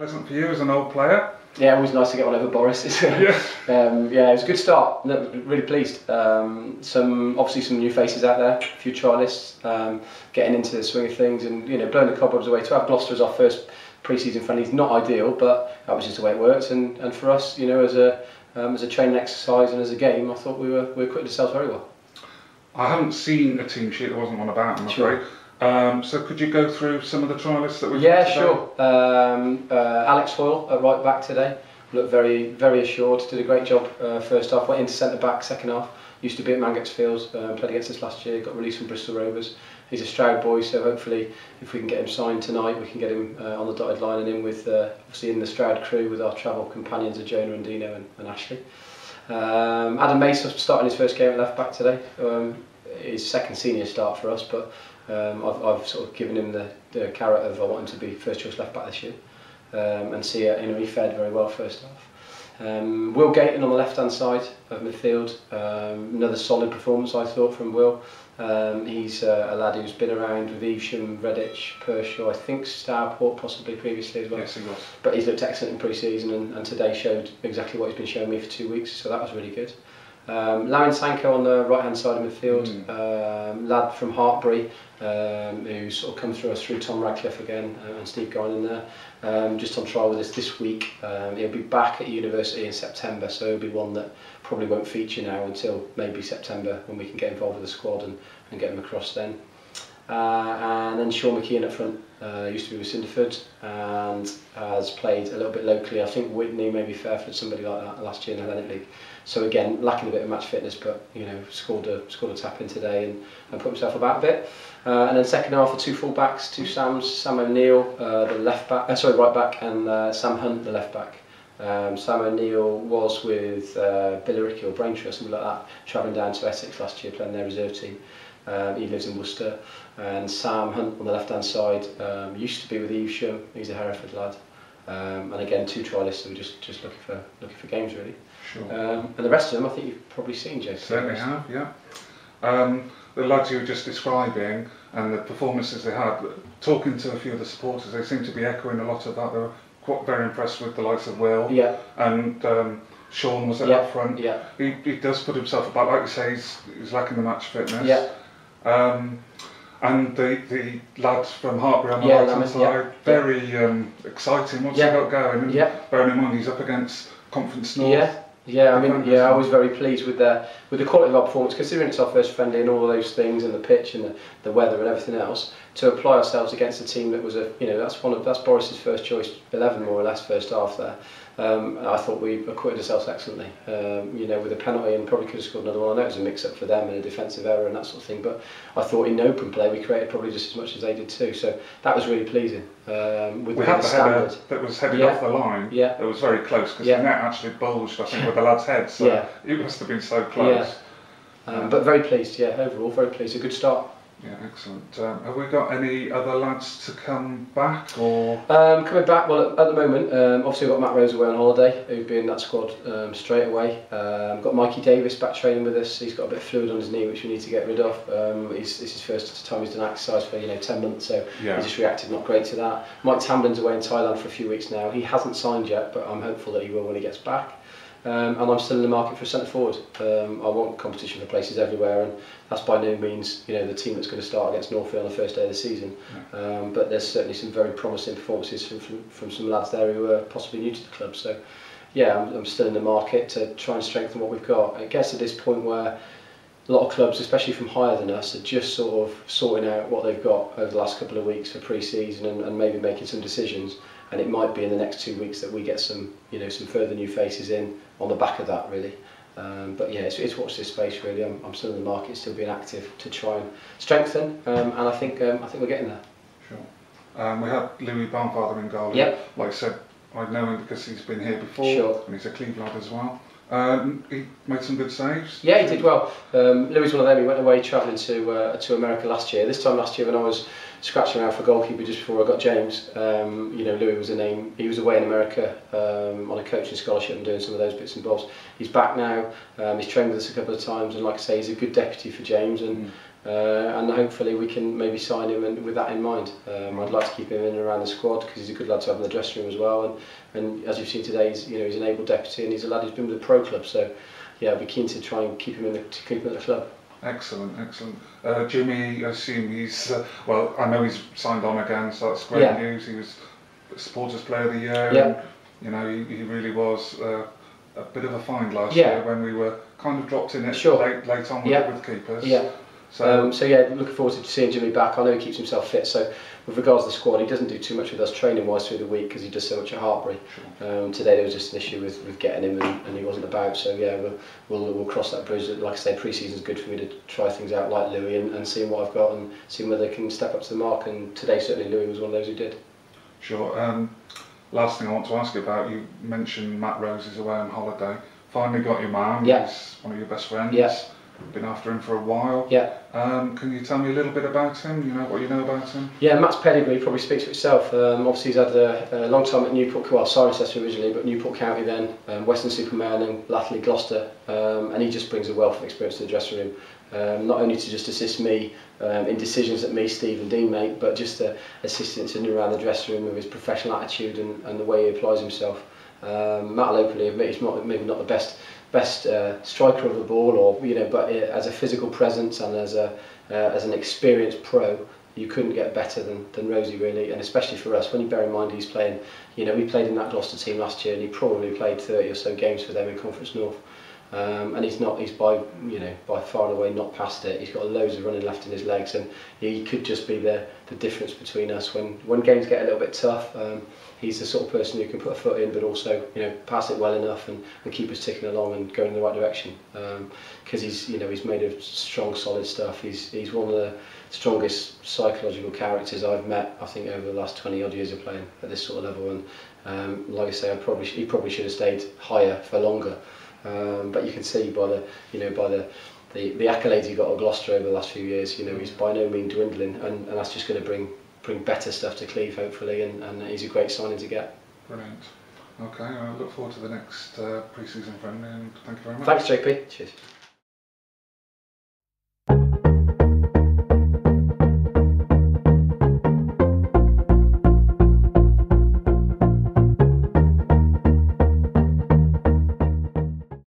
Pleasant for you as an old player? Yeah, always nice to get one over Boris. Yeah. Yeah, it was a good start. Really pleased. Obviously some new faces out there, a few trialists, getting into the swing of things, and blowing the cobwebs away. To have Gloucester as our first pre-season friendly is not ideal, but that was just the way it worked. And for us, as a training exercise and as a game, I thought we were equipped ourselves very well. I haven't seen a team sheet. There wasn't one about, I'm afraid. Sure. So could you go through some of the trialists that we've Yeah, today? sure. Alex Hoyle at right back today. Looked very, very assured. Did a great job first half. Went into centre back second half. Used to be at Mangotsfield. Played against us last year. Got released from Bristol Rovers. He's a Stroud boy, so hopefully, if we can get him signed tonight, we can get him on the dotted line and in with obviously in the Stroud crew with our travel companions of Jonah and Dino and Ashley. Adam Mace starting his first game at left back today. His second senior start for us, but I've sort of given him the carrot of I want him to be first choice left back this year, and see he fared very well first half. Will Gayton on the left hand side of midfield, another solid performance I thought from Will. He's a lad who's been around with Evesham, Redditch, Pershore, I think Stourport possibly previously as well. Yes, he was. But he's looked excellent in pre-season and today showed exactly what he's been showing me for 2 weeks, so that was really good. Lamin Sanko on the right hand side of midfield, lad from Hartbury, who's sort of come through us through Tom Radcliffe again and Steve Guine in there, just on trial with us this week. He'll be back at university in September, so he'll be one that probably won't feature now until maybe September when we can get involved with the squad and get him across then. And then Sean McKeon up front, used to be with Cinderford and has played a little bit locally. I think Whitney, maybe Fairford, somebody like that last year in the Atlantic League. So again, lacking a bit of match fitness, but scored a tap in today and put himself about a bit. And then second half, the two full backs, two Sams, Sam O'Neill, the right back, and Sam Hunt, the left back. Sam O'Neill was with Billericay or Braintree, something like that, travelling down to Essex last year, playing their reserve team. He lives in Worcester. And Sam Hunt on the left hand side used to be with Evesham. He's a Hereford lad. And again, two trialists, so we're just looking for games really. Sure. And the rest of them, I think you've probably seen, Jason. Certainly have, yeah. The lads you were just describing and the performances they had, talking to a few of the supporters, they seem to be echoing a lot of that. They were quite very impressed with the likes of Will. Yeah. And Sean was up front. Yeah. He does put himself about, like you say, he's lacking the match fitness. Yeah. And the lad from Hartbury on the right hand side, very exciting. What's he got going? And bearing in mind he's up against Conference North. Yeah, I was very pleased with the quality of our performance, considering it's our first friendly and all of those things, and the pitch and the weather and everything else. To apply ourselves against a team that was that's Boris's first choice 11 more or less first half there. I thought we acquitted ourselves excellently. With a penalty and probably could have scored another one. I know it was a mix-up for them and a defensive error and that sort of thing, but I thought in open play we created probably just as much as they did too. So that was really pleasing. We had the header that was headed off the line. Yeah. It was very close because the net actually bulged, I think, with the lad's head. So it must have been so close. Yeah. But very pleased. Yeah, overall very pleased. A good start. Yeah, excellent. Have we got any other lads to come back or? Coming back, well at the moment, obviously we've got Matt Rose away on holiday, who'd be in that squad straight away. Got Mikey Davis back training with us. He's got a bit of fluid on his knee which we need to get rid of. This is his first time he's done exercise for 10 months, so he just reacted not great to that. Mike Tamblin's away in Thailand for a few weeks now. He hasn't signed yet, but I'm hopeful that he will when he gets back. And I'm still in the market for a centre forward. I want competition for places everywhere, and that's by no means the team that's going to start against Northfield on the first day of the season. But there's certainly some very promising performances from some lads there who are possibly new to the club. So yeah, I'm still in the market to try and strengthen what we've got. It gets to this point where a lot of clubs, especially from higher than us, are just sort of sorting out what they've got over the last couple of weeks for pre-season and maybe making some decisions. And it might be in the next 2 weeks that we get some further new faces in on the back of that, really. But yeah, it's watch this space really. I'm still in the market, still being active to try and strengthen, and I think we're getting there. Sure. We had Louis Barnfather in goal. Yep. Like I said, I know him because he's been here before, and he's a Cleeve lad as well. He made some good saves. Yeah, he did well. Louis one of them. He went away travelling to America last year. This time last year when I was scratching around for goalkeeper just before I got James. You know, Louis was a name. He was away in America on a coaching scholarship and doing some of those bits and bobs. He's back now. He's trained with us a couple of times, and like I say, he's a good deputy for James, and hopefully we can maybe sign him with that in mind. I'd like to keep him in and around the squad because he's a good lad to have in the dressing room as well. And as you've seen today, he's an able deputy, and he's a lad who's been with the pro club. So yeah, I'd be keen to try and keep him at the club. Excellent, excellent. Jimmy, I assume he's well. I know he's signed on again, so that's great news. He was Supporters Player of the Year, and you know he really was a bit of a find last year when we were kind of dropped in it late on with keepers. So yeah, looking forward to seeing Jimmy back. I know he keeps himself fit, so with regards to the squad, he doesn't do too much with us training wise through the week because he does so much at Hartbury. Today there was just an issue with getting him, and he wasn't about. So yeah, we'll cross that bridge. Like I say, pre-season's good for me to try things out like Louis and seeing what I've got and seeing whether they can step up to the mark. And today certainly Louis was one of those who did. Sure. Last thing I want to ask you about, you mentioned Matt Rose is away on holiday. Finally got your man. He's one of your best friends. Been after him for a while. Can you tell me a little bit about him? You know what you know about him? Yeah, Matt's pedigree probably speaks for itself. Obviously he's had a long time at Newport, well, Cirencester originally, but Newport County then, Western-super-Mare and latterly Gloucester, and he just brings a wealth of experience to the dressing room. Not only to just assist me in decisions that me, Steve and Dean make, but just to assist in and around the dressing room with his professional attitude and the way he applies himself. Matt will openly admit he's maybe not the best striker of the ball, or but as a physical presence and as an experienced pro, you couldn't get better than Rosie really, and especially for us when you bear in mind he's playing. We played in that Gloucester team last year, and he probably played 30 or so games for them in Conference North. And he's by far and away not past it. He's got loads of running left in his legs, and he could just be the difference between us when games get a little bit tough. He's the sort of person who can put a foot in, but also pass it well enough and keep us ticking along and going in the right direction. Because he's made of strong, solid stuff. He's one of the strongest psychological characters I've met, I think, over the last 20 odd years of playing at this sort of level. And like I say, he probably should have stayed higher for longer. But you can see by the accolades he got at Gloucester over the last few years, he's by no means dwindling, and that's just going to bring better stuff to Cleeve hopefully, and he's a great signing to get. Brilliant. Okay, I look forward to the next pre-season friendly, and thank you very much. Thanks, JP. Cheers.